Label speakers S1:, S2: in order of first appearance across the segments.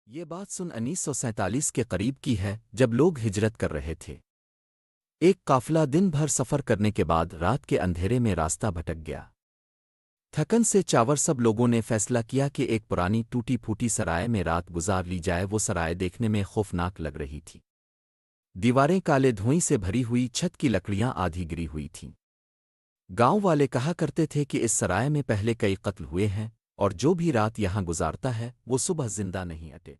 S1: یہ بات سن 1947 کے قریب کی ہے جب لوگ ہجرت کر رہے تھے۔ ایک قافلہ دن بھر سفر کرنے کے بعد رات کے اندھیرے میں راستہ بھٹک گیا۔ تھکن سے چاور سب لوگوں نے فیصلہ کیا کہ ایک پرانی ٹوٹی پھوٹی سرائے میں رات گزار لی جائے۔ وہ سرائے دیکھنے میں خوفناک لگ رہی تھی۔ دیواریں کالے دھوئیں سے بھری ہوئی، چھت کی لکڑیاں آدھی گری ہوئی تھیں۔ گاؤں والے کہا کرتے تھے کہ اس سرائے میں پہلے کئی قتل ہوئے ہیں اور جو بھی رات یہاں گزارتا ہے وہ صبح زندہ نہیں اٹے۔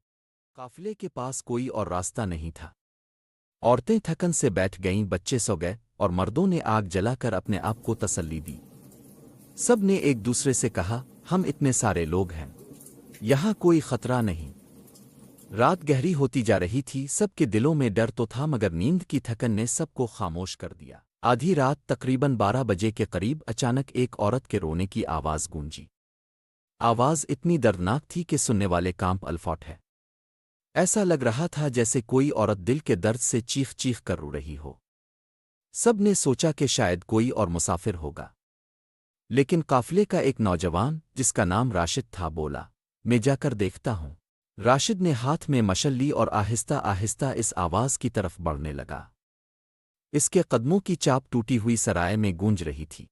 S1: قافلے کے پاس کوئی اور راستہ نہیں تھا۔ عورتیں تھکن سے بیٹھ گئیں، بچے سو گئے اور مردوں نے آگ جلا کر اپنے آپ کو تسلی دی۔ سب نے ایک دوسرے سے کہا، ہم اتنے سارے لوگ ہیں، یہاں کوئی خطرہ نہیں۔ رات گہری ہوتی جا رہی تھی، سب کے دلوں میں ڈر تو تھا مگر نیند کی تھکن نے سب کو خاموش کر دیا۔ آدھی رات تقریباً 12 بجے کے قریب اچانک ایک عورت کے رونے کی آواز گونجی۔ آواز اتنی دردناک تھی کہ سننے والے کانپ الفاٹ ہے۔ ایسا لگ رہا تھا جیسے کوئی عورت دل کے درد سے چیخ چیخ کر رو رہی ہو۔ سب نے سوچا کہ شاید کوئی اور مسافر ہوگا، لیکن قافلے کا ایک نوجوان جس کا نام راشد تھا بولا، میں جا کر دیکھتا ہوں۔ راشد نے ہاتھ میں مشل لی اور آہستہ آہستہ اس آواز کی طرف بڑھنے لگا۔ اس کے قدموں کی چاپ ٹوٹی ہوئی سرائے میں گونج رہی تھی۔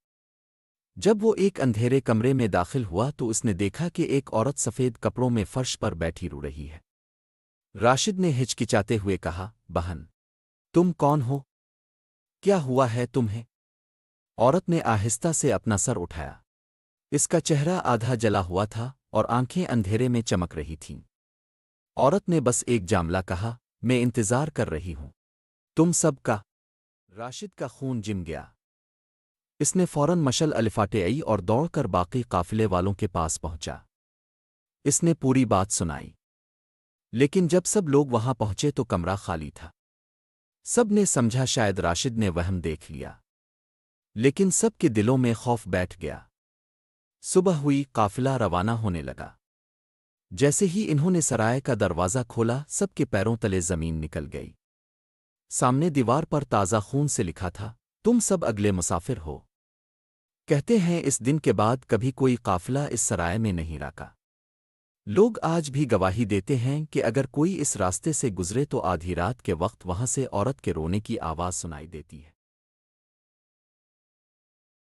S1: جب وہ ایک اندھیرے کمرے میں داخل ہوا تو اس نے دیکھا کہ ایک عورت سفید کپڑوں میں فرش پر بیٹھی رو رہی ہے۔ راشد نے ہچکچاتے ہوئے کہا، بہن، تم کون ہو؟ کیا ہوا ہے تمہیں؟ عورت نے آہستہ سے اپنا سر اٹھایا۔ اس کا چہرہ آدھا جلا ہوا تھا اور آنکھیں اندھیرے میں چمک رہی تھیں۔ عورت نے بس ایک جملہ کہا، میں انتظار کر رہی ہوں تم سب کا۔ راشد کا خون جم گیا۔ اس نے فوراً مشل الفاٹے آئی اور دوڑ کر باقی قافلے والوں کے پاس پہنچا۔ اس نے پوری بات سنائی، لیکن جب سب لوگ وہاں پہنچے تو کمرہ خالی تھا۔ سب نے سمجھا شاید راشد نے وہم دیکھ لیا، لیکن سب کے دلوں میں خوف بیٹھ گیا۔ صبح ہوئی، قافلہ روانہ ہونے لگا۔ جیسے ہی انہوں نے سرائے کا دروازہ کھولا، سب کے پیروں تلے زمین نکل گئی۔ سامنے دیوار پر تازہ خون سے لکھا تھا، تم سب اگلے مسافر ہو۔ کہتے ہیں اس دن کے بعد کبھی کوئی قافلہ اس سرائے میں نہیں رکا۔ لوگ آج بھی گواہی دیتے ہیں کہ اگر کوئی اس راستے سے گزرے تو آدھی رات کے وقت وہاں سے عورت کے رونے کی آواز سنائی دیتی ہے۔